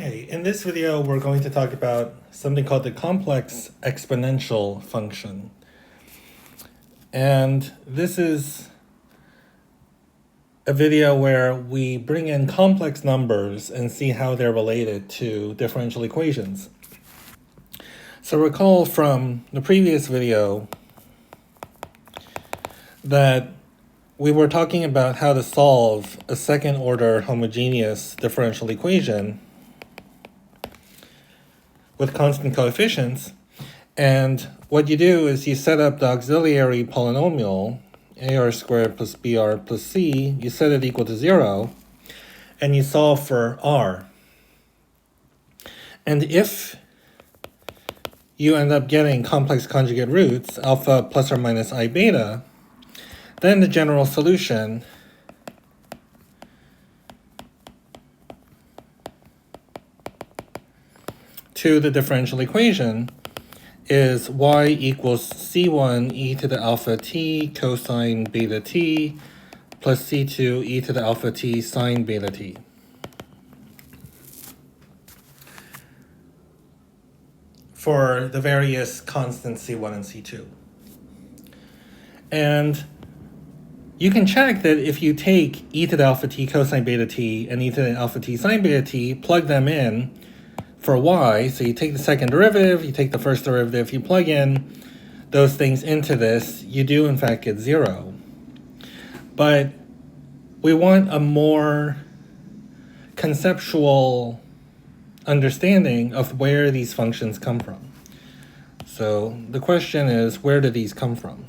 Okay, in this video, we're going to talk about something called the complex exponential function. And this is a video where we bring in complex numbers and see how they're related to differential equations. So recall from the previous video that we were talking about how to solve a second-order homogeneous differential equation with constant coefficients. And what you do is you set up the auxiliary polynomial, ar squared plus br plus c, you set it equal to 0, and you solve for r. And if you end up getting complex conjugate roots, alpha plus or minus I beta, then the general solution to the differential equation is y equals c1 e to the alpha t cosine beta t plus c2 e to the alpha t sine beta t. For the various constants c1 and c2. And you can check that if you take e to the alpha t cosine beta t and e to the alpha t sine beta t, plug them in for y, so you take the second derivative, you take the first derivative, you plug in those things into this, you do in fact get 0. But we want a more conceptual understanding of where these functions come from. So the question is, where do these come from?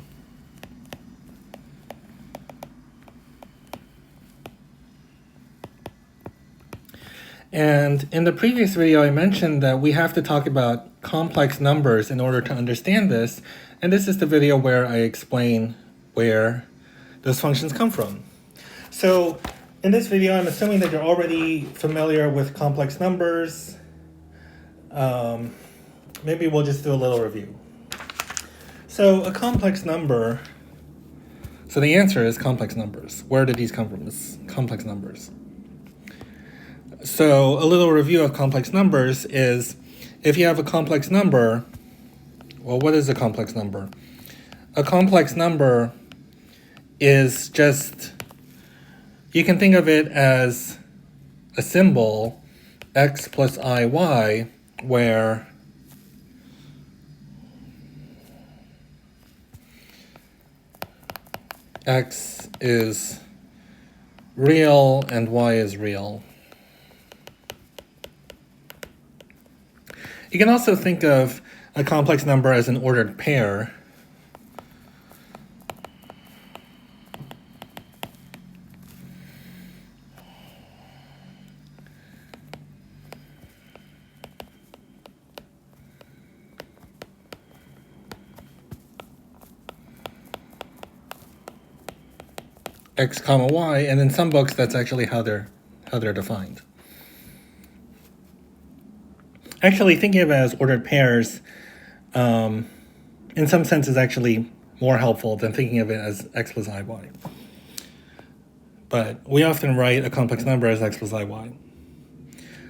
And in the previous video, I mentioned that we have to talk about complex numbers in order to understand this. And this is the video where I explain where those functions come from. So in this video, I'm assuming that you're already familiar with complex numbers. Maybe we'll just do a little review. So a complex number, so the answer is complex numbers. Where did these come from? It's complex numbers. So a little review of complex numbers is, if you have a complex number, well, what is a complex number? A complex number is just, you can think of it as a symbol, x plus iy, where x is real and y is real. You can also think of a complex number as an ordered pair. X comma y, and in some books that's actually how they're defined. Actually, thinking of it as ordered pairs, in some sense, is actually more helpful than thinking of it as x plus iy. But we often write a complex number as x plus iy.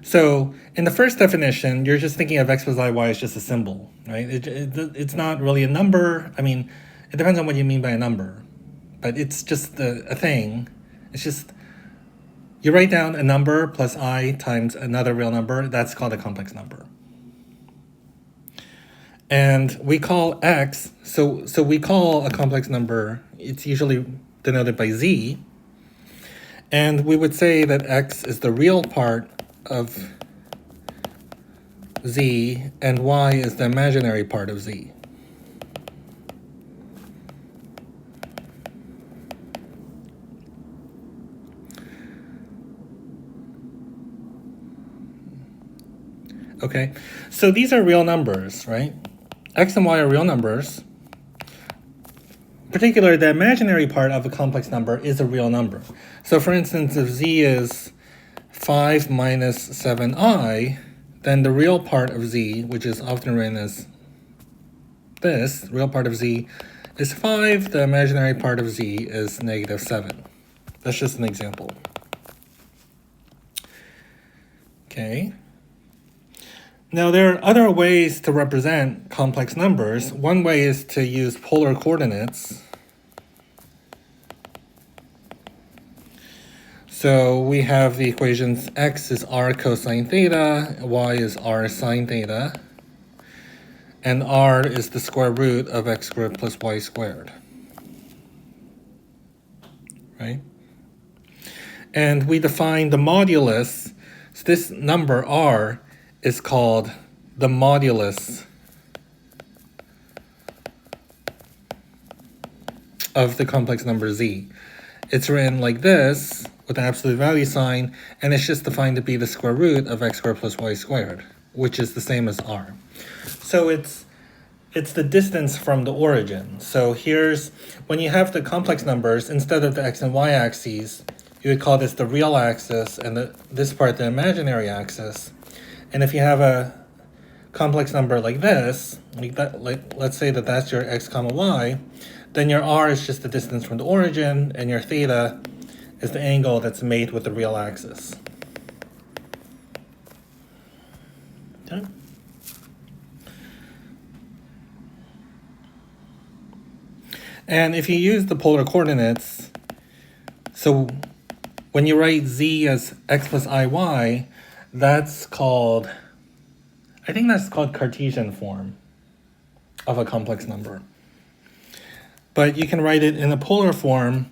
So in the first definition, you're just thinking of x plus iy as just a symbol, right? It's not really a number. I mean, it depends on what you mean by a number. But it's just a thing. It's just, you write down a number plus I times another real number. That's called a complex number. And we call x, so we call a complex number, it's usually denoted by z. And we would say that x is the real part of z and y is the imaginary part of z. Okay, so these are real numbers, right? X and y are real numbers. In particular, the imaginary part of a complex number is a real number. So for instance, if z is 5 minus 7i, then the real part of z, which is often written as this, real part of z is 5, the imaginary part of z is negative 7. That's just an example. Okay. Now, there are other ways to represent complex numbers. One way is to use polar coordinates. So we have the equations x is r cosine theta, y is r sine theta, and r is the square root of x squared plus y squared. Right? And we define the modulus. So this number r is called the modulus of the complex number z. It's written like this with an absolute value sign, and it's just defined to be the square root of x squared plus y squared, which is the same as r. So it's the distance from the origin. So here's, when you have the complex numbers, instead of the x and y axes, you would call this the real axis and this part the imaginary axis. And if you have a complex number like this, let's say that that's your x comma y, then your r is just the distance from the origin, and your theta is the angle that's made with the real axis. Okay. And if you use the polar coordinates, so when you write z as x plus iy, that's called, I think that's called Cartesian form of a complex number. But you can write it in a polar form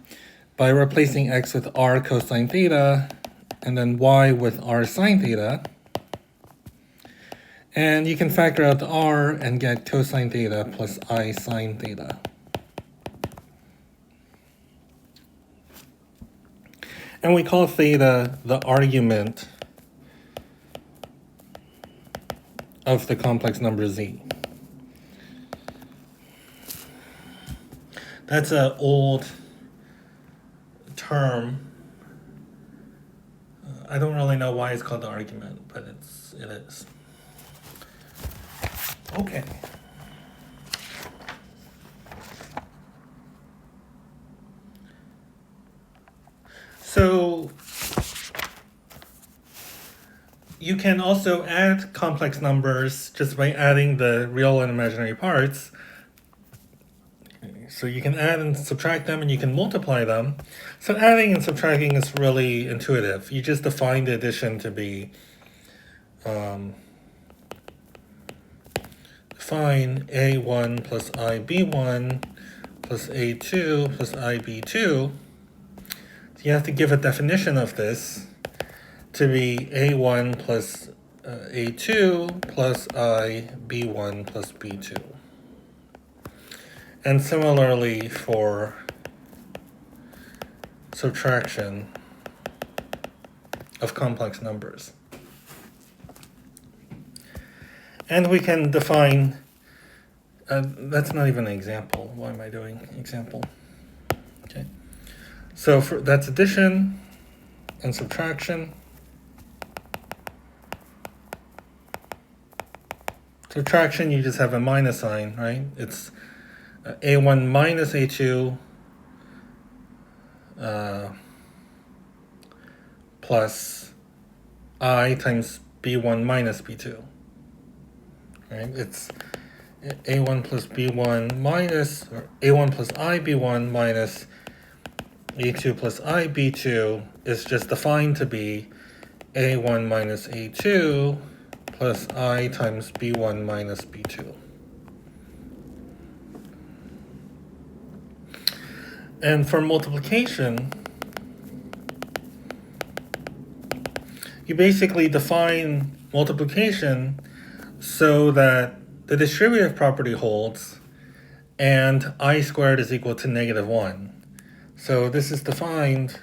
by replacing x with r cosine theta, and then y with r sine theta. And you can factor out the r and get cosine theta plus I sine theta. And we call theta the argument of the complex number z. That's an old term. I don't really know why it's called the argument, but it is. Okay. So you can also add complex numbers just by adding the real and imaginary parts. So you can add and subtract them, and you can multiply them. So adding and subtracting is really intuitive. You just define the addition to be define a1 plus ib1 plus a2 plus ib2. So you have to give a definition of this to be a1 plus a2 plus ib1 plus b2. And similarly for subtraction of complex numbers. And we can define, that's not even an example. Why am I doing example? Okay. So that's addition and subtraction. Subtraction, you just have a minus sign, right? It's a1 minus a2 plus I times b1 minus b2. Right? It's a1 plus b1 minus, or a1 plus ib1 minus a2 plus ib2 is just defined to be a1 minus a2 plus I times b1 minus b2. And for multiplication, you basically define multiplication so that the distributive property holds and I squared is equal to -1. So this is defined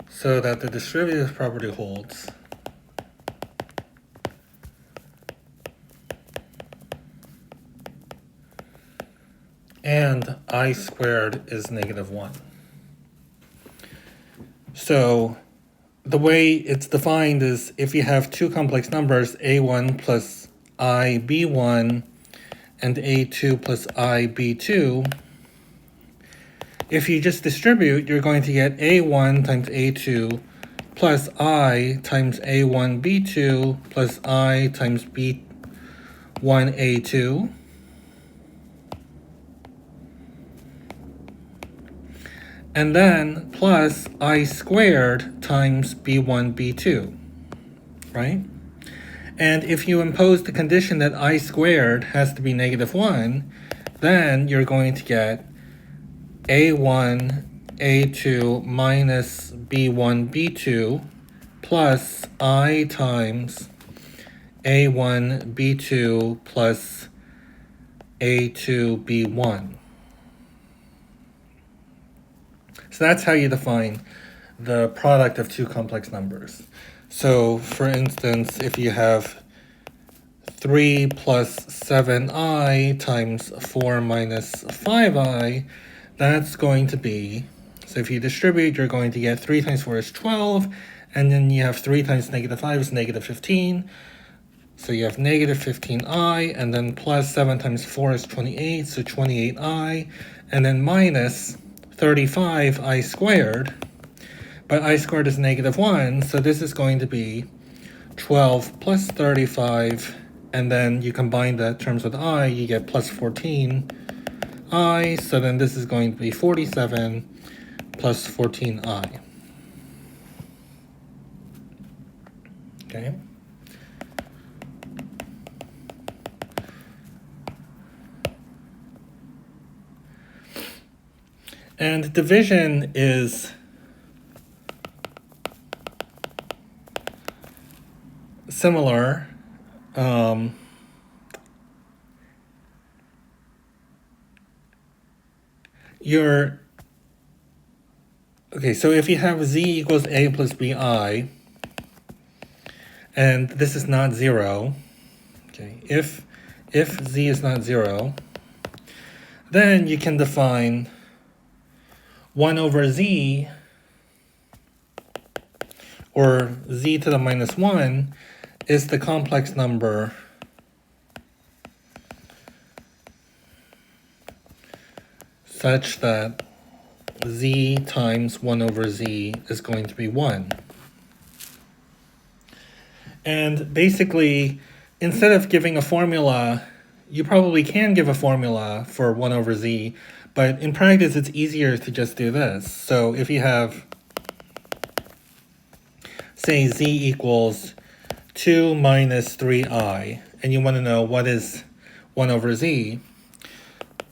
so that the distributive property holds and I squared is -1. So the way it's defined is if you have two complex numbers, a1 plus ib1 and a2 plus ib2, if you just distribute, you're going to get a1 times a2 plus plus I times A1, B2 plus I times B1, A2. And then plus I squared times B1, B2, right? And if you impose the condition that I squared has to be -1, then you're going to get A1, A2 minus B1, B2 plus I times A1, B2 plus A2, B1. So that's how you define the product of two complex numbers. So for instance, if you have 3 plus 7i times 4 minus 5i, that's going to be, so if you distribute, you're going to get 3 times 4 is 12, and then you have 3 times -5 is -15. So you have -15i, and then plus 7 times 4 is 28, so 28i, and then minus 35i squared, but I squared is -1, so this is going to be 12 plus 35, and then you combine the terms with I, you get plus 14i, so then this is going to be 47 plus 14i. Okay. And division is similar. Okay, so if you have z equals a plus bi, and this is not 0, okay, if z is not 0, then you can define 1 over z, or z to the -1, is the complex number such that z times 1 over z is going to be 1. And basically, instead of giving a formula, you probably can give a formula for 1 over z, but in practice it's easier to just do this. So if you have, say, z equals 2 minus 3i, and you want to know what is 1 over z,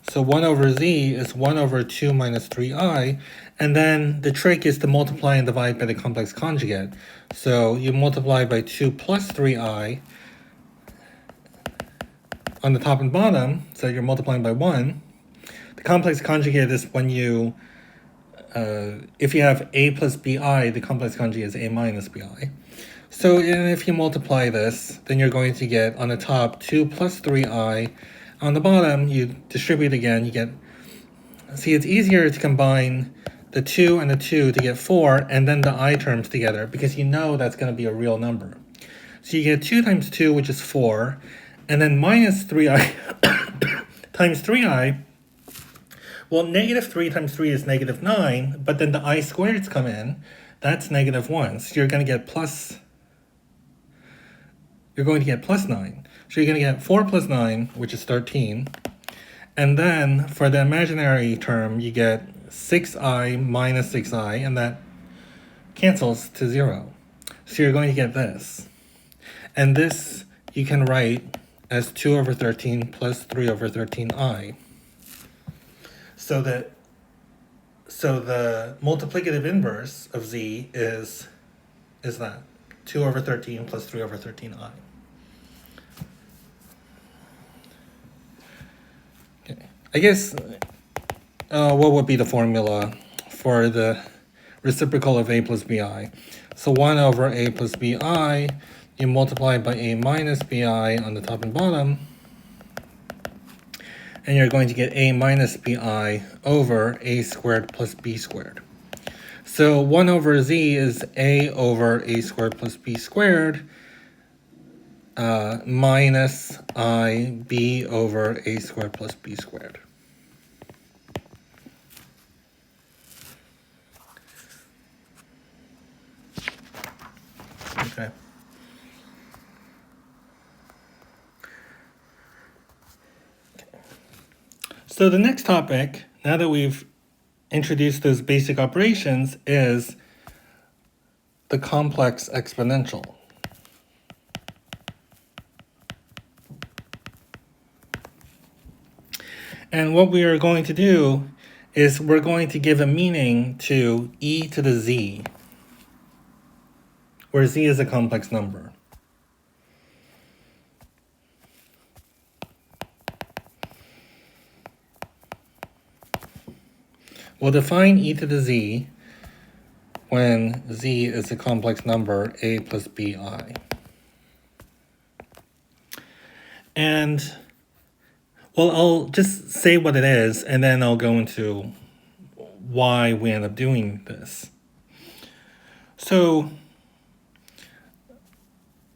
so 1 over z is 1 over 2 minus 3i, and then the trick is to multiply and divide by the complex conjugate. So you multiply by 2 plus 3i on the top and bottom, so you're multiplying by 1. The complex conjugate is when you, if you have a plus bi, the complex conjugate is a minus bi. So if you multiply this, then you're going to get on the top 2 plus 3i. On the bottom, you distribute again, you get, see, it's easier to combine the 2 and the 2 to get 4, and then the I terms together, because you know that's going to be a real number. So you get 2 times 2, which is 4, and then minus 3i times 3i. Well, -3 times 3 is -9, but then the I squareds come in, that's -1. So you're going to get plus 9. So you're going to get 4 plus 9, which is 13. And then for the imaginary term, you get 6i minus 6i, and that cancels to 0. So you're going to get this. And this you can write as 2 over 13 plus 3 over 13i. So the multiplicative inverse of z is that 2 over 13 plus 3 over 13i. Okay. I guess what would be the formula for the reciprocal of a plus bi? So 1 over a plus bi, you multiply by a minus bi on the top and bottom, and you're going to get a minus bi over a squared plus b squared. So 1 over z is a over a squared plus b squared minus b over a squared plus b squared. So the next topic, now that we've introduced those basic operations, is the complex exponential. And what we are going to do is we're going to give a meaning to e to the z, where z is a complex number. We'll define e to the z when z is a complex number a plus bi. And, well, I'll just say what it is, and then I'll go into why we end up doing this. So,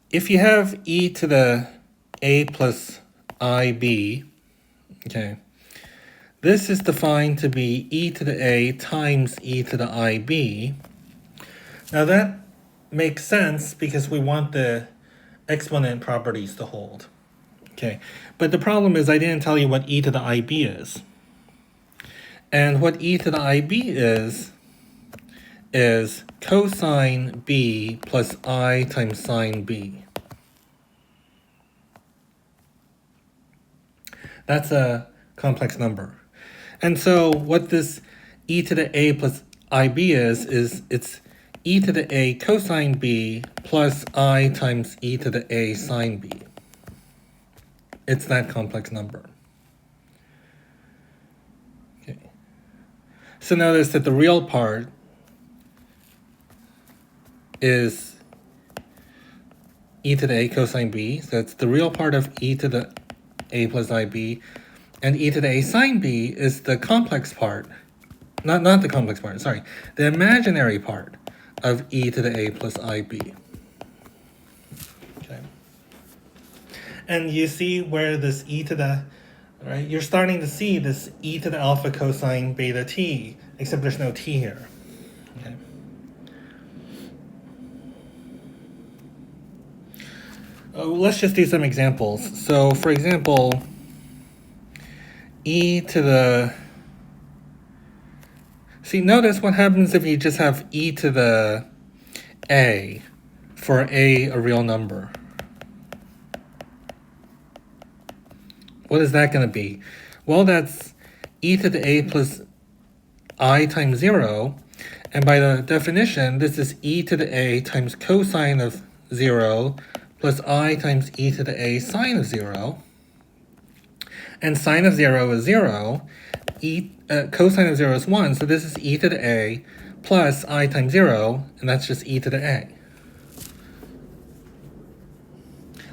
if you have e to the a plus ib, okay, this is defined to be e to the a times e to the ib. Now that makes sense because we want the exponent properties to hold. Okay, but the problem is I didn't tell you what e to the ib is. And what e to the ib is cosine b plus I times sine b. That's a complex number. And so what this e to the a plus ib is it's e to the a cosine b plus I times e to the a sine b. It's that complex number. Okay. So notice that the real part is e to the a cosine b. So it's the real part of e to the a plus ib. And e to the a sine b is the complex part. Not the complex part, sorry. The imaginary part of e to the a plus ib. Okay. And you see where this e to the, right? You're starting to see this e to the alpha cosine beta t, except there's no t here. Okay. Let's just do some examples. So, for example, e to the... See, notice what happens if you just have e to the a for a real number. What is that going to be? Well, that's e to the a plus I times 0. And by the definition, this is e to the a times cosine of 0 plus I times e to the a sine of 0. And sine of 0 is 0. Cosine of 0 is 1. So this is e to the a plus I times 0. And that's just e to the a.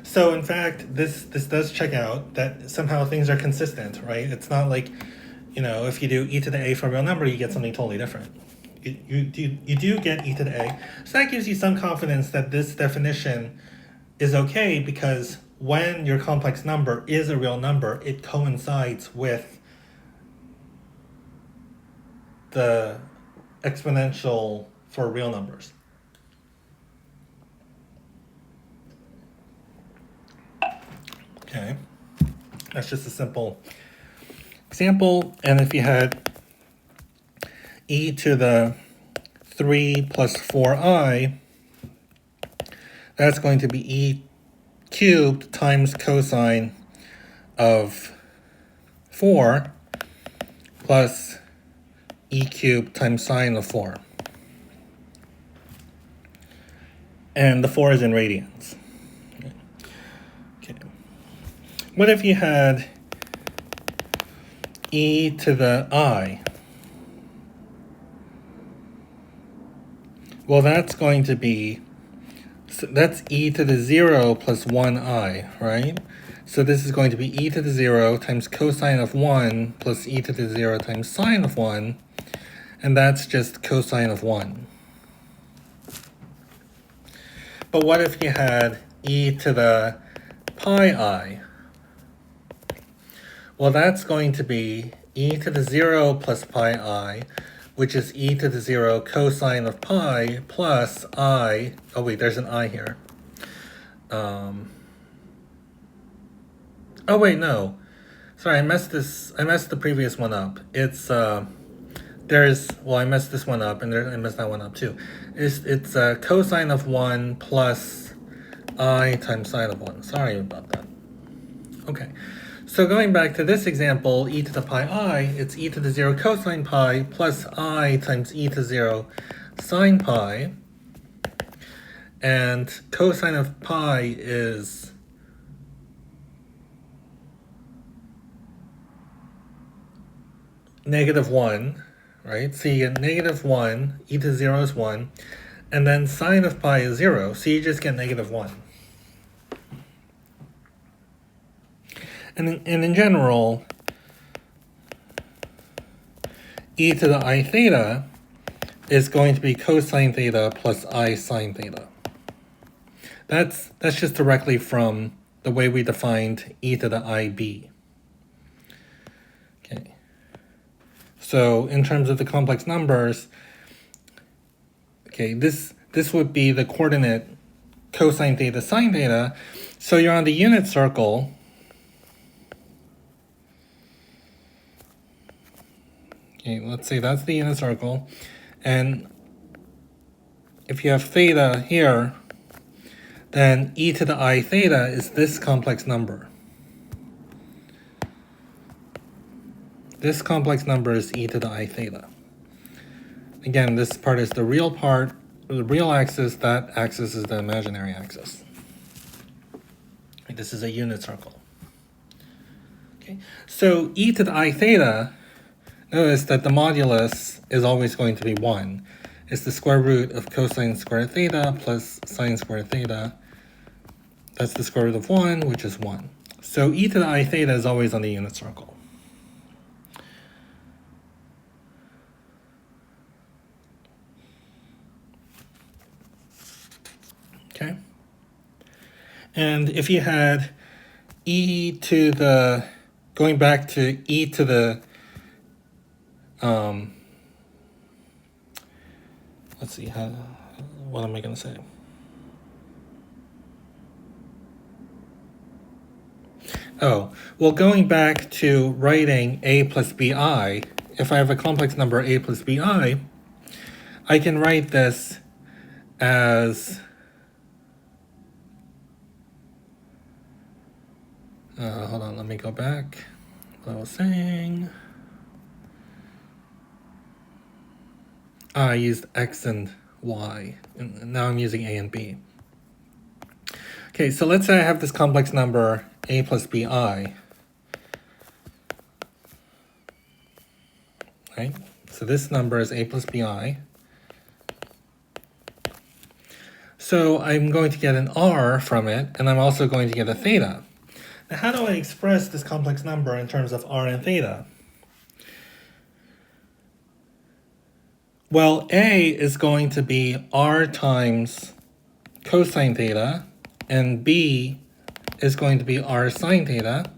So in fact, this does check out that somehow things are consistent, right? It's not like, you know, if you do e to the a for a real number, you get something totally different. You do get e to the a. So that gives you some confidence that this definition is okay because when your complex number is a real number, it coincides with the exponential for real numbers. Okay, that's just a simple example. And if you had e to the 3 plus 4i, that's going to be e cubed times cosine of 4 plus e cubed times sine of 4. And the 4 is in radians. Okay. What if you had e to the I? Well, that's going to be, so that's e to the 0 plus 1i, right? So this is going to be e to the 0 times cosine of 1 plus e to the 0 times sine of 1, and that's just cosine of 1. But what if you had e to the pi I? Well, that's going to be e to the 0 plus pi I, which is e to the 0 cosine of pi plus I. Oh, wait, there's an I here. Oh, wait, no. Sorry, I messed the previous one up. It's I messed this one up, and I messed that one up too. It's cosine of 1 plus I times sine of 1. Sorry about that. Okay, so going back to this example, e to the pi I, it's e to the 0 cosine pi plus I times e to 0 sine pi. And cosine of pi is -1, right? So you get -1, e to 0 is 1, and then sine of pi is 0, so you just get -1. And in general, e to the I theta is going to be cosine theta plus I sine theta. That's just directly from the way we defined e to the IB. Okay. So in terms of the complex numbers, okay, this would be the coordinate cosine theta sine theta. So you're on the unit circle. Okay, let's say that's the unit circle. And if you have theta here, then e to the I theta is this complex number. This complex number is e to the I theta. Again, this part is the real part, the real axis. That axis is the imaginary axis. This is a unit circle. Okay, so e to the I theta, notice that the modulus is always going to be 1. It's the square root of cosine squared theta plus sine squared theta. That's the square root of 1, which is 1. So e to the I theta is always on the unit circle. Okay? And if you had e to the, going back to e to the, let's see, what am I going to say? Oh, well, going back to writing a plus bi, if I have a complex number a plus bi, I can write this as hold on, let me go back. What I was saying. I used x and y, and now I'm using a and b. Okay, so let's say I have this complex number a plus bi. Right? So this number is a plus bi. So I'm going to get an r from it, and I'm also going to get a theta. Now, how do I express this complex number in terms of r and theta? Well, a is going to be r times cosine theta, and b is going to be r sine theta.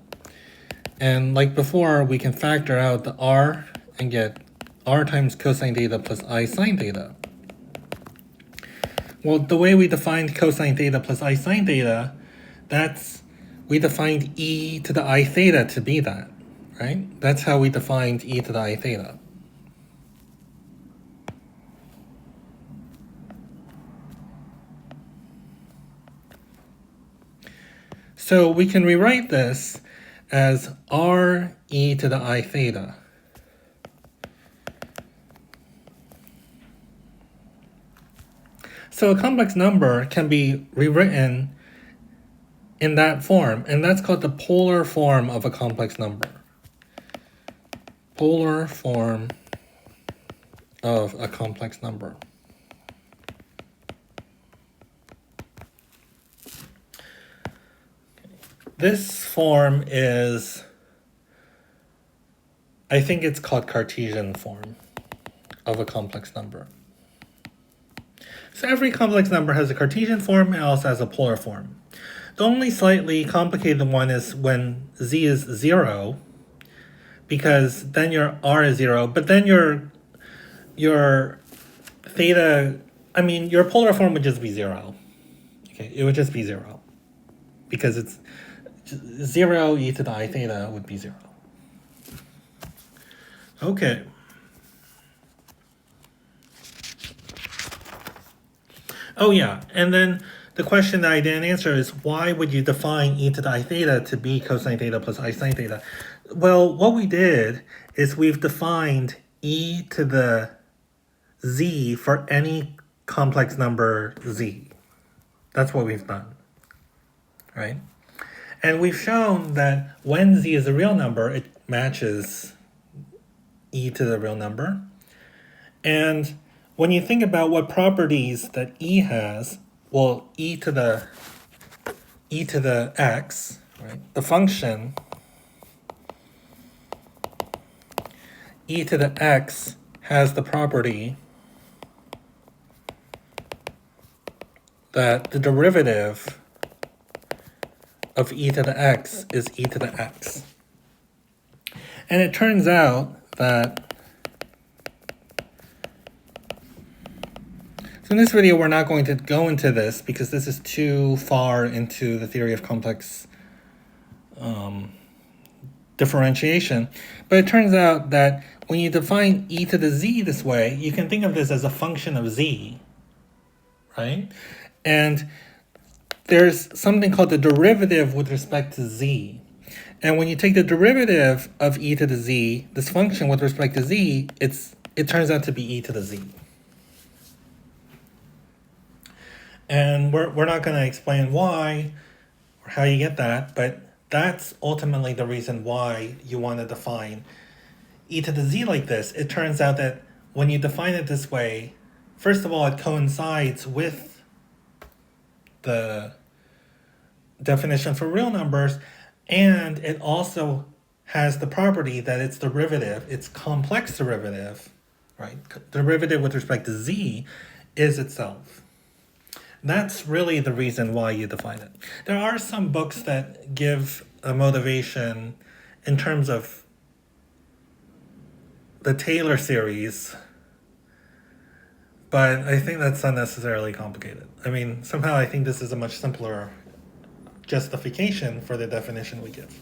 And like before, we can factor out the r and get r times cosine theta plus I sine theta. Well, the way we defined cosine theta plus I sine theta, we defined e to the I theta to be that, right? That's how we defined e to the I theta. So we can rewrite this as r e to the I theta. So a complex number can be rewritten in that form, and that's called the polar form of a complex number. Polar form of a complex number. This form is, I think it's called Cartesian form of a complex number. So every complex number has a Cartesian form and also has a polar form. The only slightly complicated one is when z is 0, because then your r is 0, but then your theta, I mean, your polar form would just be 0. Okay, it would just be 0, because it's 0 e to the I theta would be 0. Okay. Oh yeah, and then the question that I didn't answer is why would you define e to the I theta to be cosine theta plus I sine theta? Well, what we did is we've defined e to the z for any complex number z. That's what we've done, right? And we've shown that when z is a real number, it matches e to the real number. And when you think about what properties that e has, well, e to the x, right? The function e to the x has the property that the derivative of e to the x is e to the x. And it turns out that, so in this video we're not going to go into this because this is too far into the theory of complex differentiation, but it turns out that when you define e to the z this way, you can think of this as a function of z, right? And there's something called the derivative with respect to z. And when you take the derivative of e to the z, this function with respect to z, it turns out to be e to the z. And we're not going to explain why or how you get that, but that's ultimately the reason why you want to define e to the z like this. It turns out that when you define it this way, first of all, it coincides with the definition for real numbers, and it also has the property that its derivative, its complex derivative, right? Derivative with respect to z is itself. That's really the reason why you define it. There are some books that give a motivation in terms of the Taylor series, but I think that's unnecessarily complicated. I mean, somehow I think this is a much simpler justification for the definition we give.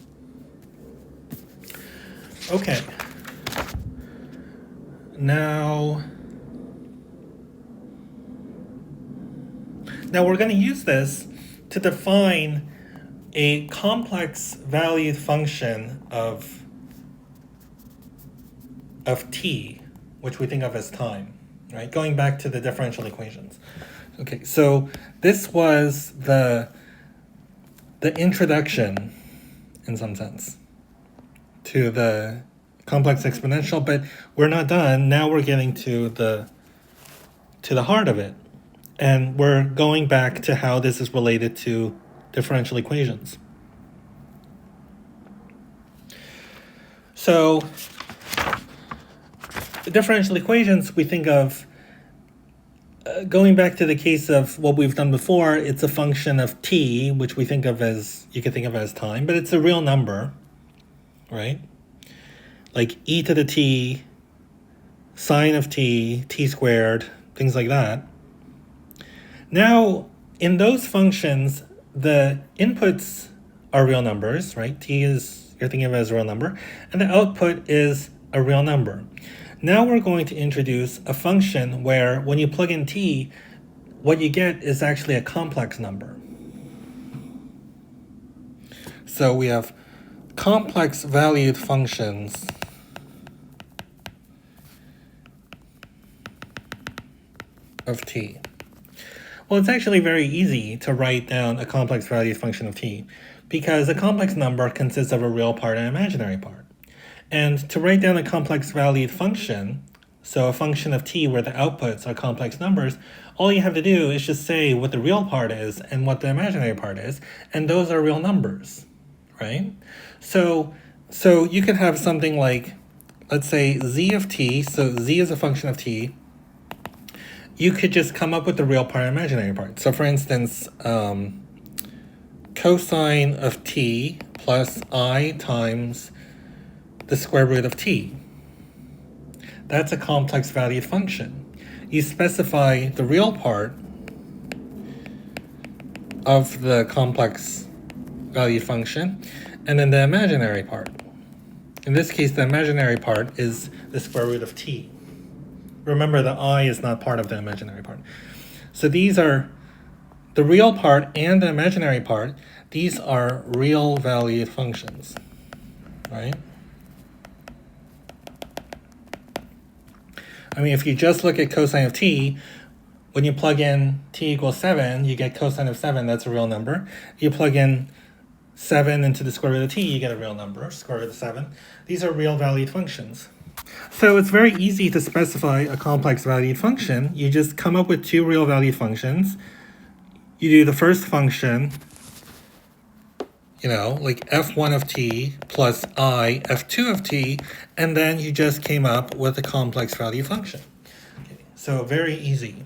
Okay. Now we're going to use this to define a complex valued function of t, which we think of as time, right? Going back to the differential equations. Okay, so this was the introduction, in some sense, to the complex exponential, but we're not done. Now we're getting to the heart of it. And we're going back to how this is related to differential equations. So the differential equations, we think of, going back to the case of what we've done before, it's a function of t, which we think of as, you can think of as time, but it's a real number, right? Like e to the t, sine of t, t squared, things like that. Now, in those functions, the inputs are real numbers, right? T is, you're thinking of it as a real number, and the output is a real number. Now we're going to introduce a function where when you plug in t, what you get is actually a complex number. So we have complex valued functions of t. Well, it's actually very easy to write down a complex valued function of t because a complex number consists of a real part and an imaginary part. And to write down a complex valued function, so a function of t where the outputs are complex numbers, all you have to do is just say what the real part is and what the imaginary part is, and those are real numbers, right? So you could have something like, let's say z of t, so z is a function of t. You could just come up with the real part and imaginary part. So for instance, cosine of t plus I times the square root of t. That's a complex valued function. You specify the real part of the complex valued function and then the imaginary part. In this case, the imaginary part is the square root of t. Remember, the I is not part of the imaginary part. So these are the real part and the imaginary part. These are real valued functions, right? I mean, if you just look at cosine of t, when you plug in t equals 7, you get cosine of 7, that's a real number. You plug in 7 into the square root of t, you get a real number, square root of 7. These are real valued functions. So it's very easy to specify a complex valued function. You just come up with two real valued functions. You do the first function, like f1 of t plus I f2 of t, and then you just came up with a complex value function. Okay, so very easy.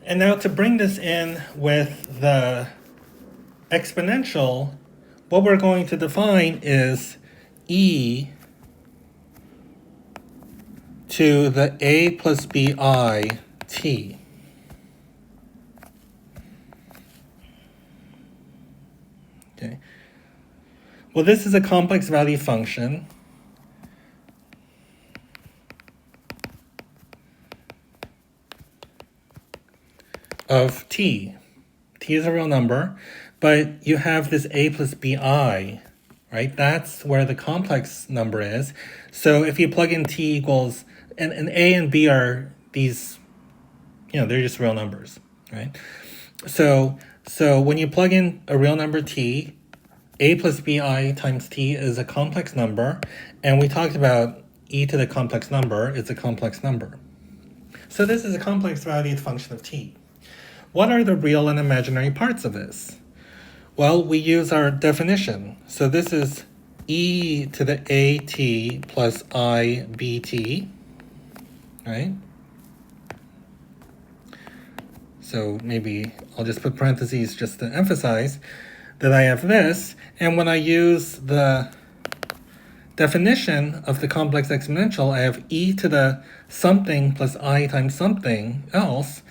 And now to bring this in with the exponential, what we're going to define is e to the a plus bi t. Okay. Well, this is a complex value function. Of t. T is a real number, but you have this a plus bi, right? That's where the complex number is. So if you plug in t equals, and a and b are these, they're just real numbers, right? So when you plug in a real number t, a plus bi times t is a complex number, and we talked about e to the complex number is a complex number. So this is a complex valued function of t. What are the real and imaginary parts of this? Well, we use our definition. So this is e to the at plus I bt, right? So maybe I'll just put parentheses just to emphasize that I have this. And when I use the definition of the complex exponential, I have e to the something plus I times something else.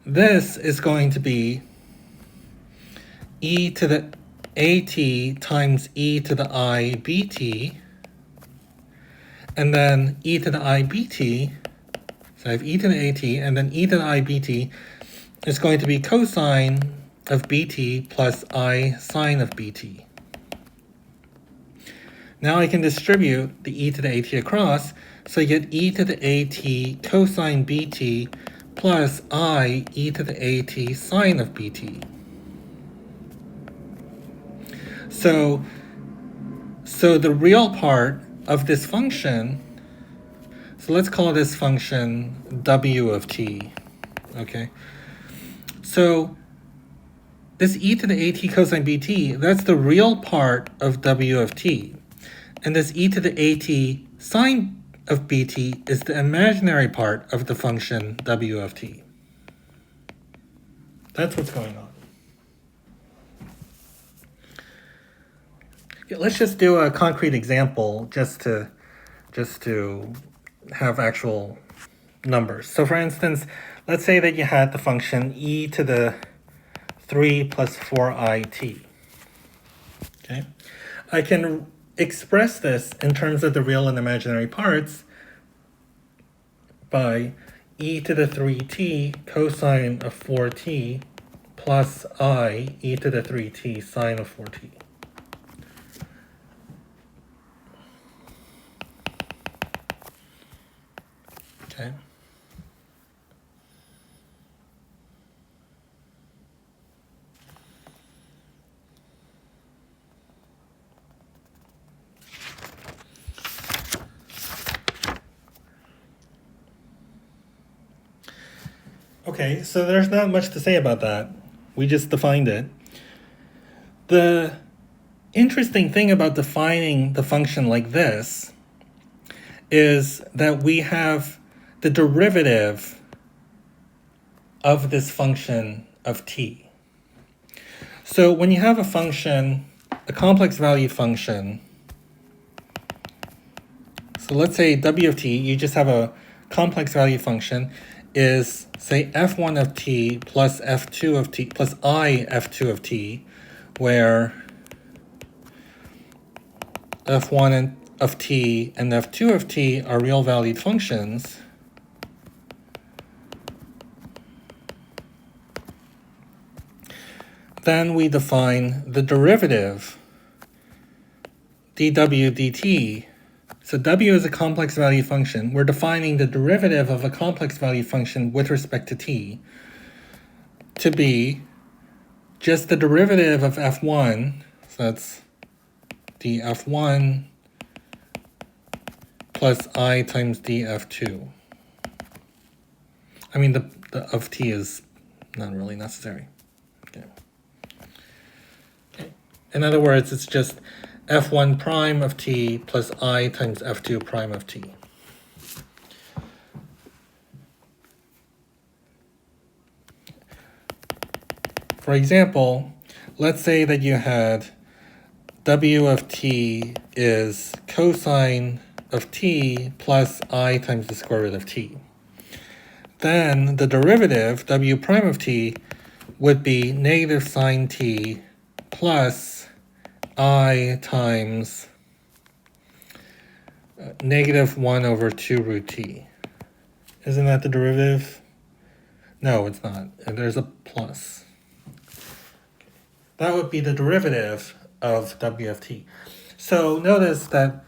This is going to be e to the at times e to the I bt, and then e to the I bt, so I have e to the at, and then e to the I bt is going to be cosine of bt plus I sine of bt. Now I can distribute the e to the at across, so you get e to the at cosine bt plus I e to the at sine of bt. So the real part of this function, so let's call this function w of t, okay? So this e to the at cosine bt, that's the real part of w of t. And this e to the at sine of bt is the imaginary part of the function w of t. That's what's going on. Okay, let's just do a concrete example just to have actual numbers. So for instance, let's say that you had the function e to the 3 plus 4it. Okay, I can express this in terms of the real and imaginary parts by e to the 3t cosine of 4t plus I e to the 3t sine of 4t. Okay. Okay, so there's not much to say about that. We just defined it. The interesting thing about defining the function like this is that we have the derivative of this function of t. So when you have a function, a complex valued function, so let's say w of t, you just have a complex value function, is, say, f1 of t plus f2 of t plus I f2 of t, where f1 of t and f2 of t are real valued functions, then we define the derivative dw dt. So w is a complex value function. We're defining the derivative of a complex value function with respect to t to be just the derivative of f1, so that's df1 plus I times df2. I mean, the of t is not really necessary. Okay. In other words, it's just f1 prime of t plus I times f2 prime of t. For example, let's say that you had w of t is cosine of t plus I times the square root of t. Then the derivative, w prime of t, would be negative sine t plus I times negative 1 over 2 root t. Isn't that the derivative? No, it's not. There's a plus. That would be the derivative of w of t. So notice that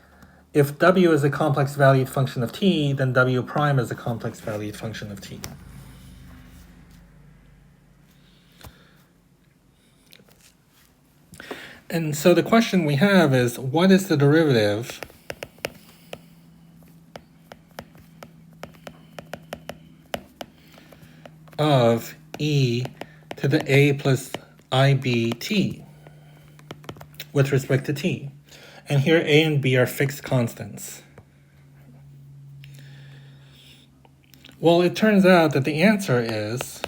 if w is a complex valued function of t, then w prime is a complex valued function of t. And so the question we have is, what is the derivative of e to the a plus ibt with respect to t? And here a and b are fixed constants. Well, it turns out that the answer is,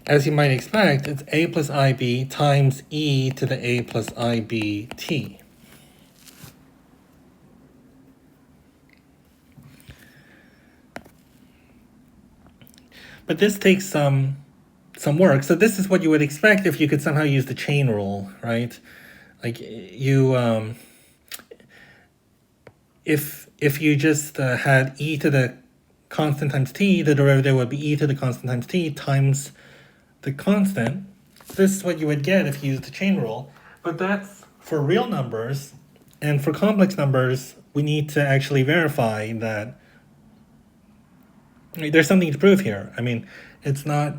as you might expect, it's a plus ib times e to the a plus ibt. But this takes some work. So this is what you would expect if you could somehow use the chain rule, right? Like you, if you just had e to the constant times t, the derivative would be e to the constant times t times the constant. This is what you would get if you used the chain rule. But that's for real numbers. And for complex numbers, we need to actually verify that there's something to prove here. I mean, it's not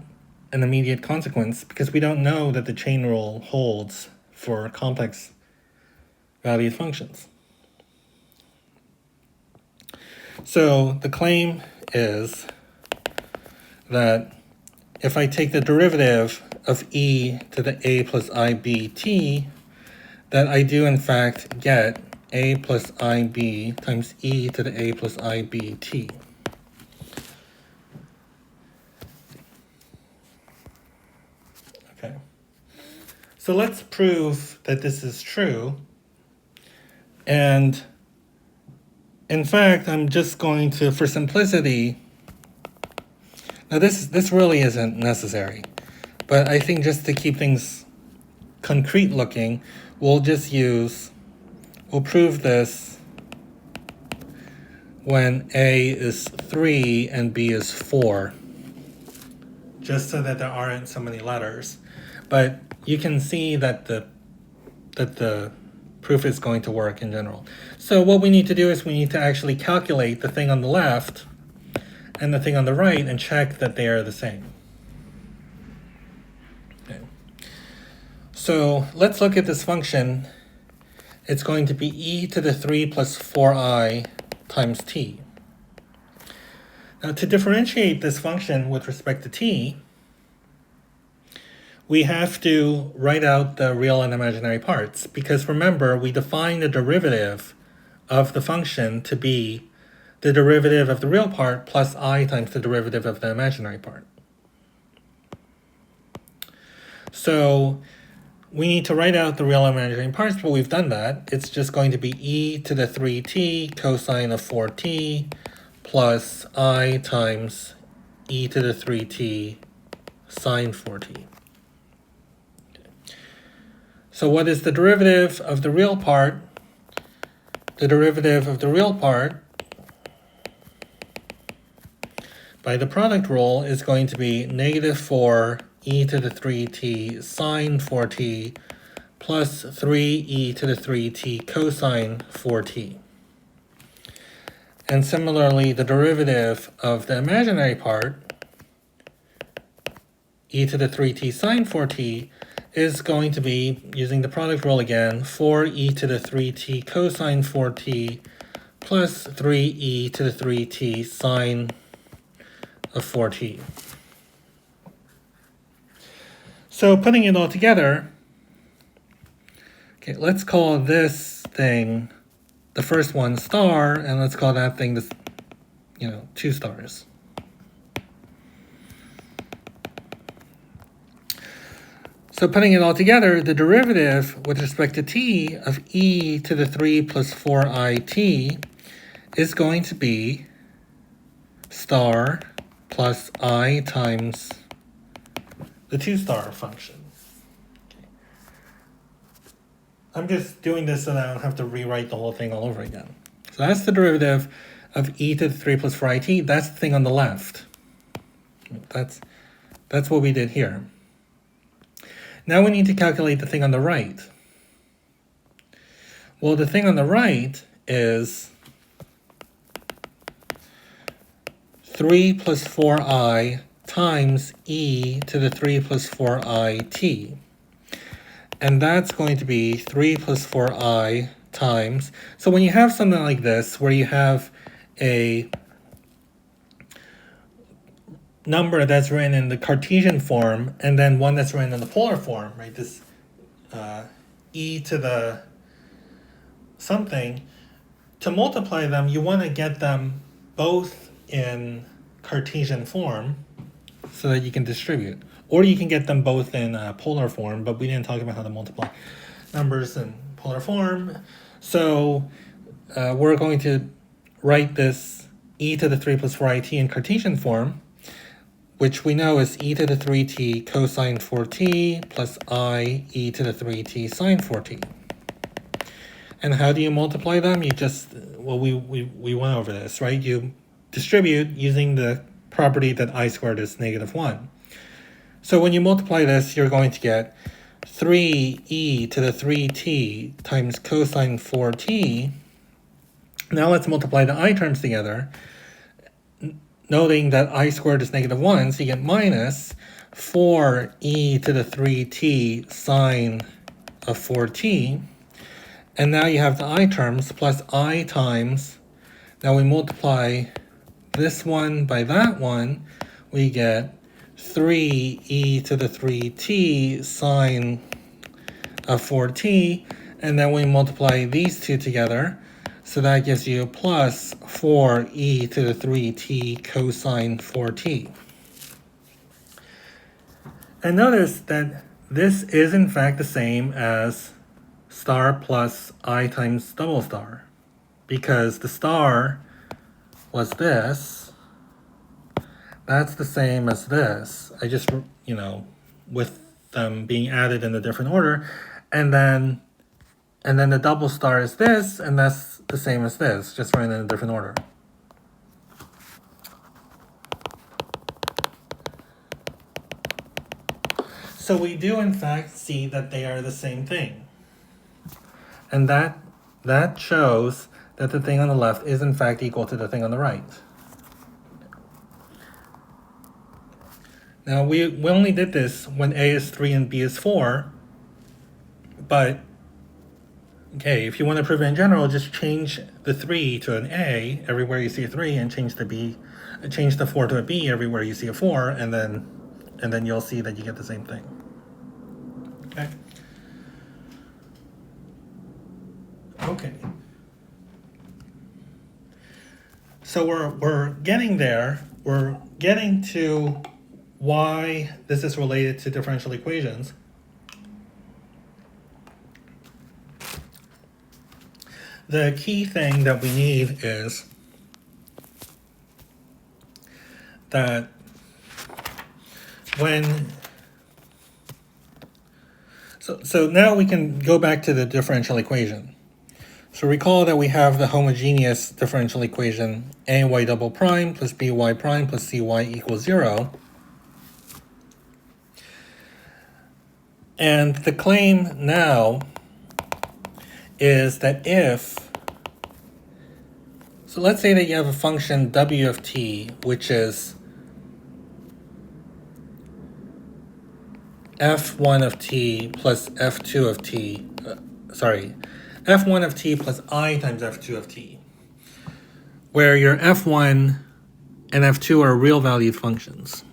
an immediate consequence because we don't know that the chain rule holds for complex valued functions. So the claim is that if I take the derivative of e to the a plus ibt, that I do in fact get a plus ib times e to the a plus ibt. Okay. So let's prove that this is true. And in fact, I'm just going to, for simplicity, now this really isn't necessary, but I think just to keep things concrete looking, we'll prove this when a is 3 and b is 4, just so that there aren't so many letters. But you can see that the proof is going to work in general. So what we need to do is we need to actually calculate the thing on the left and the thing on the right and check that they are the same. Okay. So let's look at this function. It's going to be e to the 3 plus 4i times t. Now to differentiate this function with respect to t, we have to write out the real and imaginary parts, because remember, we define the derivative of the function to be the derivative of the real part plus I times the derivative of the imaginary part. So we need to write out the real and imaginary parts, but we've done that. It's just going to be e to the 3t cosine of 4t plus I times e to the 3t sine 4t. So what is the derivative of the real part? The derivative of the real part by the product rule is going to be negative 4 e to the 3t sine 4t plus 3e to the 3t cosine 4t. And similarly, the derivative of the imaginary part, e to the 3t sine 4t, is going to be, using the product rule again, 4e to the 3t cosine 4t plus 3e to the 3t sine of 4t. So putting it all together, okay, let's call this thing, the first one, star, and let's call that thing, this, 2 stars. So putting it all together, the derivative with respect to t of e to the 3 plus 4it is going to be star plus I times the 2 star function. Okay. I'm just doing this so that I don't have to rewrite the whole thing all over again. So that's the derivative of e to the 3 plus 4it. That's the thing on the left. That's what we did here. Now we need to calculate the thing on the right. Well, the thing on the right is 3 plus 4i times e to the 3 plus 4it. And that's going to be 3 plus 4i times. So when you have something like this, where you have a number that's written in the Cartesian form and then one that's written in the polar form, right? This e to the something, to multiply them, you want to get them both in Cartesian form so that you can distribute. Or you can get them both in polar form, but we didn't talk about how to multiply numbers in polar form. So we're going to write this e to the 3 plus 4it in Cartesian form, which we know is e to the 3t cosine 4t plus I e to the 3t sine 4t. And how do you multiply them? You just, well, we went over this, right? You distribute using the property that I squared is -1. So when you multiply this, you're going to get 3e to the 3t times cosine 4t. Now let's multiply the I terms together. Noting that I squared is -1, so you get minus 4e to the 3t sine of 4t. And now you have the I terms plus I times, now we multiply this one by that one, we get 3e to the 3t sine of 4t, and then we multiply these two together, so that gives you plus 4e to the 3t cosine 4t. And notice that this is in fact the same as star plus I times double star, because the star was this. That's the same as this. I just, with them being added in a different order, and then the double star is this, and that's the same as this, just written in a different order. So we do in fact see that they are the same thing. And that shows that the thing on the left is in fact equal to the thing on the right. Now we only did this when A is 3 and B is 4, but okay, if you want to prove it in general, just change the 3 to an A everywhere you see a 3, and change the 4 to a B everywhere you see a 4, and then you'll see that you get the same thing. Okay. Okay. So we're getting there. We're getting to why this is related to differential equations. The key thing that we need is that when... So now we can go back to the differential equation. So recall that we have the homogeneous differential equation ay double prime plus by prime plus cy equals 0. And the claim now is that if, so let's say that you have a function w of t, which is f1 of t plus f2 of t, f1 of t plus I times f2 of t, where your f1 and f2 are real valued functions.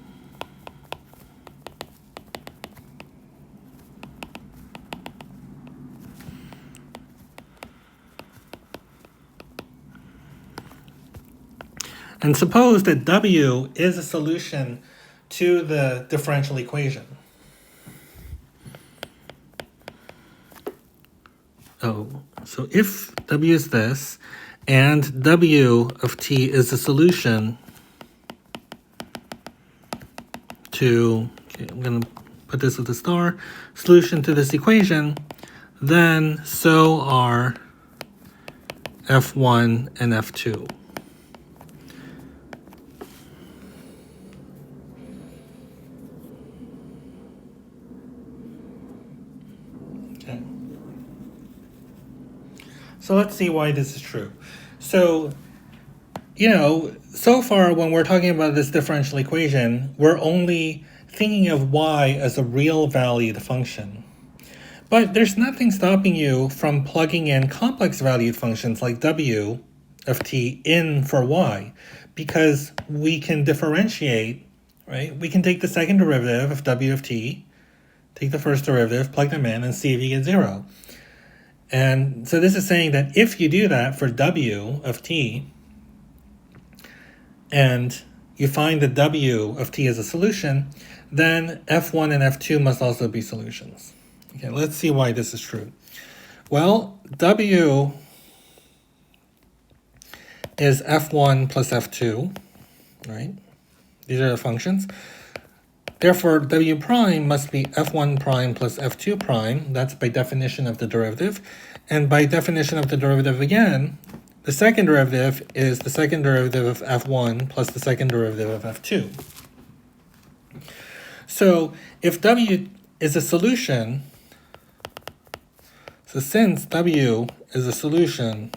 And suppose that w is a solution to the differential equation. Oh, so if w is this, and w of t is a solution to, okay, I'm going to put this with a star, solution to this equation, then so are f1 and f2. Okay. So let's see why this is true. So, so far when we're talking about this differential equation, we're only thinking of y as a real valued function. But there's nothing stopping you from plugging in complex valued functions like w of t in for y, because we can differentiate, right? We can take the second derivative of w of t, take the first derivative, plug them in, and see if you get 0. And so this is saying that if you do that for w of t, and you find that w of t is a solution, then f1 and f2 must also be solutions. Okay, let's see why this is true. Well, w is f1 plus f2, right? These are the functions. Therefore, w prime must be f1 prime plus f2 prime. That's by definition of the derivative. And by definition of the derivative again, the second derivative is the second derivative of f1 plus the second derivative of f2. So if w is a solution, so since w is a solution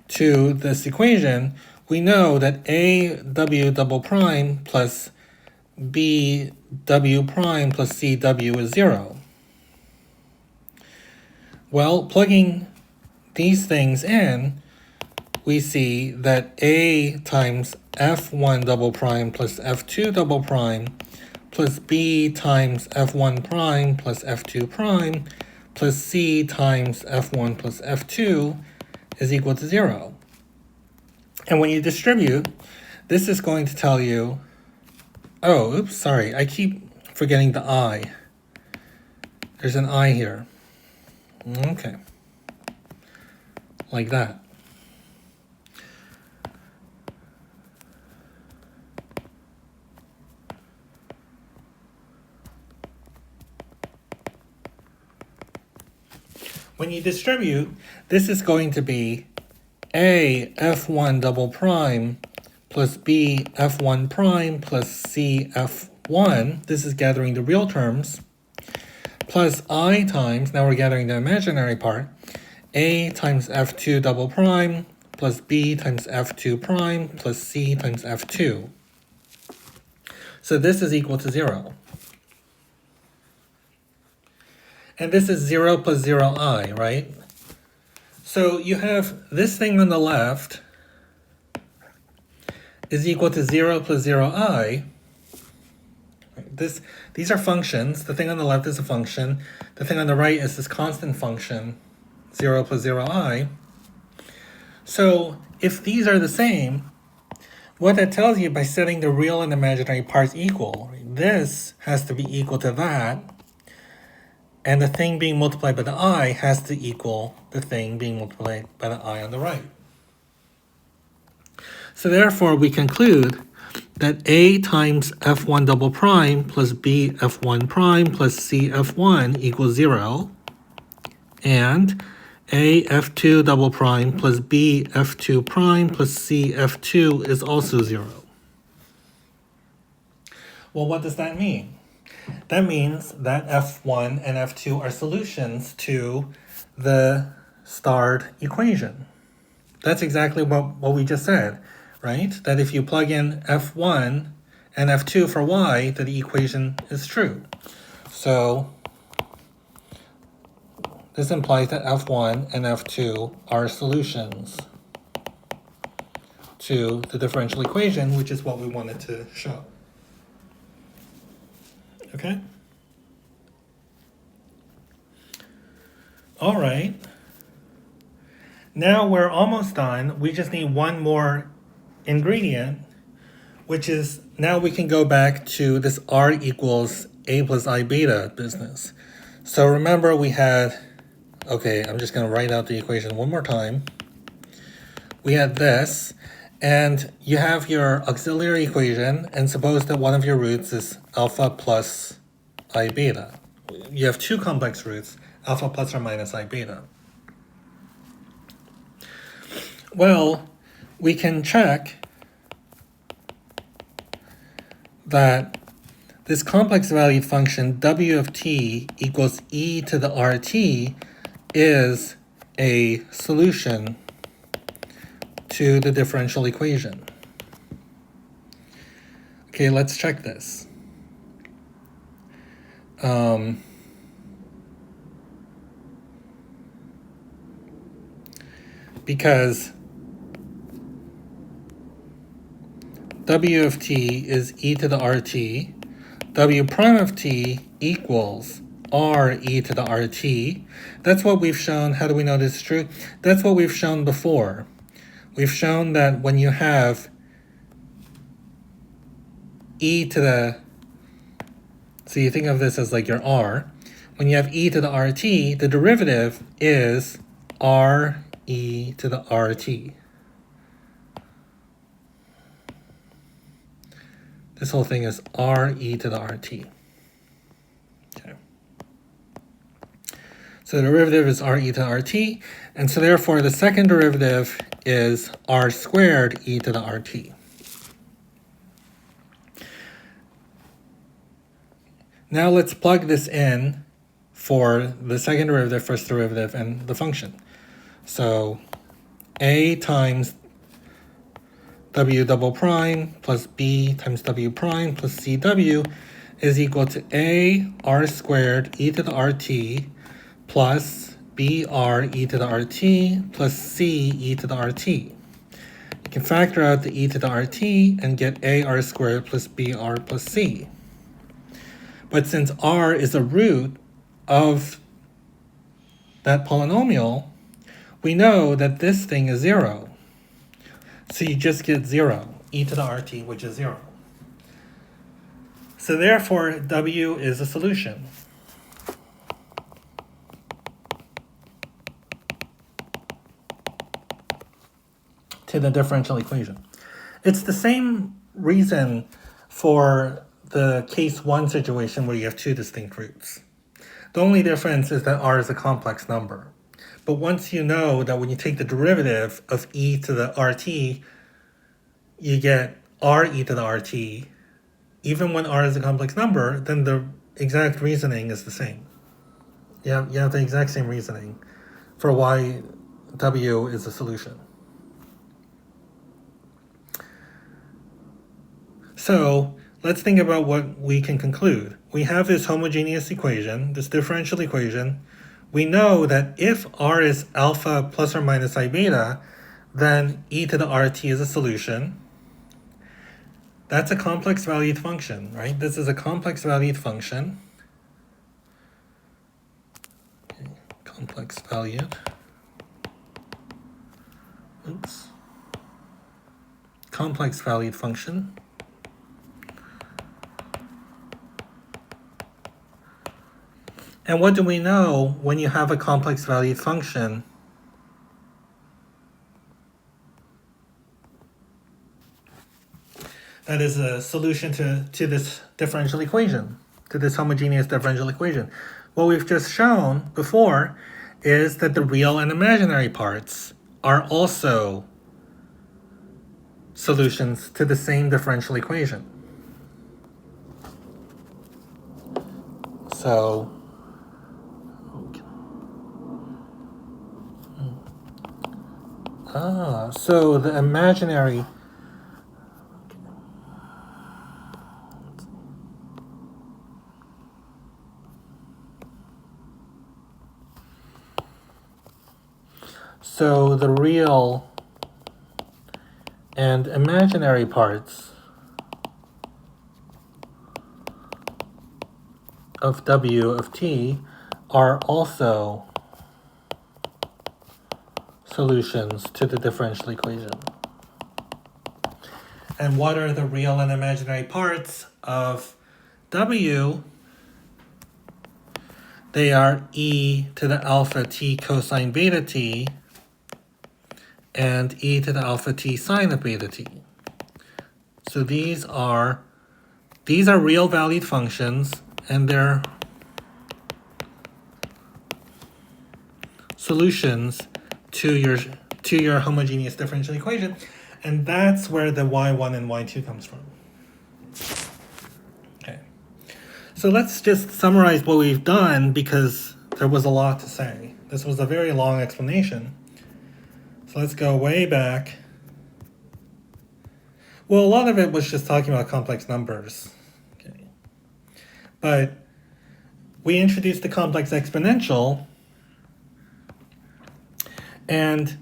to this equation, we know that a w double prime plus b w prime plus c w is 0. Well, plugging these things in, we see that a times f1 double prime plus f2 double prime plus b times f1 prime plus f2 prime plus c times f1 plus f2 is equal to 0. And when you distribute, this is going to tell you, oh, oops, sorry, I keep forgetting the I. There's an I here. Okay. Like that. When you distribute, this is going to be a f1 double prime plus b f1 prime plus c f1. This is gathering the real terms. Plus I times, now we're gathering the imaginary part, a times f2 double prime plus b times f2 prime plus c times f2. So this is equal to 0. And this is 0 plus 0i, right? So you have this thing on the left is equal to 0 plus 0i. These are functions. The thing on the left is a function. The thing on the right is this constant function, 0 plus 0i. So if these are the same, what that tells you by setting the real and imaginary parts equal, this has to be equal to that, and the thing being multiplied by the I has to equal the thing being multiplied by the I on the right. So therefore, we conclude that A times F1 double prime plus B F1 prime plus C F1 equals 0, and A F2 double prime plus B F2 prime plus C F2 is also 0. Well, what does that mean? That means that F1 and F2 are solutions to the starred equation. That's exactly what we just said, right? That if you plug in F1 and F2 for y, that the equation is true. So this implies that F1 and F2 are solutions to the differential equation, which is what we wanted to show. Okay? All right. Now we're almost done. We just need one more ingredient, which is now we can go back to this R equals A plus I beta business. So remember we had, okay, I'm just going to write out the equation one more time. We had this, and you have your auxiliary equation, and suppose that one of your roots is alpha plus I beta. You have two complex roots, alpha plus or minus I beta. Well, we can check that this complex valued function w of t equals e to the rt is a solution to the differential equation. Okay, let's check this. Because w of t is e to the rt, w prime of t equals r e to the rt. That's what we've shown. How do we know this is true? That's what we've shown before. We've shown that when you have e to the, so you think of this as like your r, when you have e to the rt, the derivative is r e to the rt. This whole thing is r e to the rt. Okay. So the derivative is r e to the rt, and so therefore the second derivative is r squared e to the rt. Now let's plug this in for the second derivative, first derivative, and the function. So a times w double prime plus b times w prime plus cw is equal to a r squared e to the rt plus br e to the rt plus c e to the rt. You can factor out the e to the rt and get a r squared plus br plus c. But since r is a root of that polynomial, we know that this thing is 0. So you just get 0, e to the rt, which is 0. So therefore, w is a solution. To the differential equation. It's the same reason for the case 1 situation where you have two distinct roots. The only difference is that r is a complex number. But once you know that when you take the derivative of e to the rt, you get r e to the rt, even when r is a complex number, then the exact reasoning is the same. You have the exact same reasoning for why w is a solution. So let's think about what we can conclude. We have this homogeneous equation, this differential equation. We know that if r is alpha plus or minus I beta, then e to the rt is a solution. That's a complex valued function, right? This is a complex valued function. Okay, complex valued. Oops. Complex valued function. And what do we know when you have a complex valued function? that is a solution to this differential equation, to this homogeneous differential equation. What we've just shown before is that the real and imaginary parts are also solutions to the same differential equation. So, so the imaginary, so the real and imaginary parts of W of t are also solutions to the differential equation. And what are the real and imaginary parts of W? They are e to the alpha t cosine beta t and e to the alpha t sine of beta t. So these are real valued functions, and they're solutions to your homogeneous differential equation, and that's where the y1 and y2 comes from. Okay, so let's just summarize what we've done, because there was a lot to say. This was a very long explanation. So let's go way back. Well, a lot of it was just talking about complex numbers. Okay, but we introduced the complex exponential, and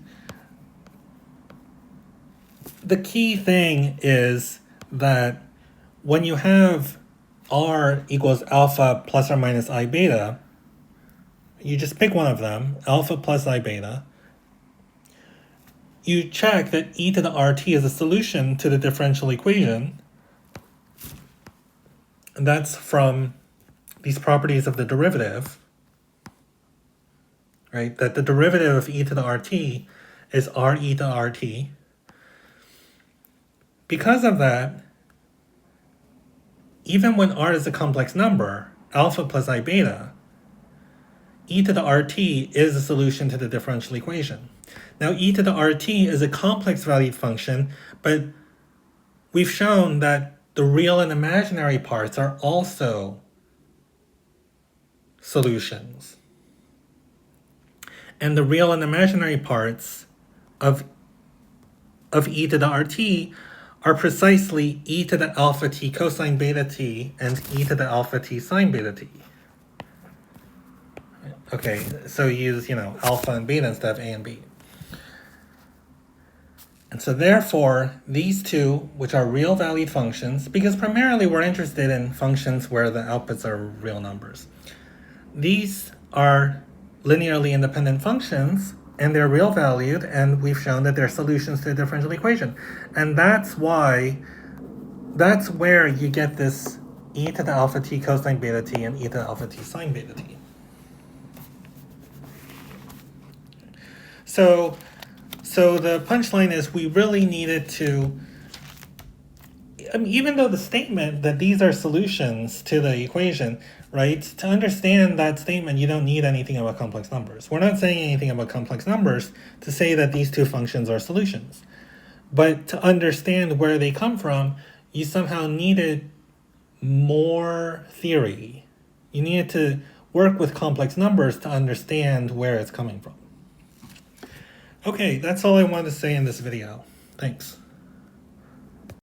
the key thing is that when you have r equals alpha plus or minus I beta, you just pick one of them, alpha plus I beta. You check that e to the rt is a solution to the differential equation. And that's from these properties of the derivative, right? That the derivative of e to the rt is re to rt. Because of that, even when r is a complex number, alpha plus I beta, e to the rt is a solution to the differential equation. Now, e to the rt is a complex valued function, but we've shown that the real and imaginary parts are also solutions. And the real and imaginary parts of e to the rt are precisely e to the alpha t cosine beta t and e to the alpha t sine beta t. Okay, so use, alpha and beta instead of a and b. And so therefore, these two, which are real valued functions, because primarily we're interested in functions where the outputs are real numbers. These are linearly independent functions, and they're real valued, and we've shown that they're solutions to a differential equation. And that's where you get this e to the alpha t cosine beta t and e to the alpha t sine beta t. So the punchline is we really needed to, even though the statement that these are solutions to the equation, right? To understand that statement, you don't need anything about complex numbers. We're not saying anything about complex numbers to say that these two functions are solutions. But to understand where they come from, you somehow needed more theory. You needed to work with complex numbers to understand where it's coming from. Okay, that's all I wanted to say in this video. Thanks.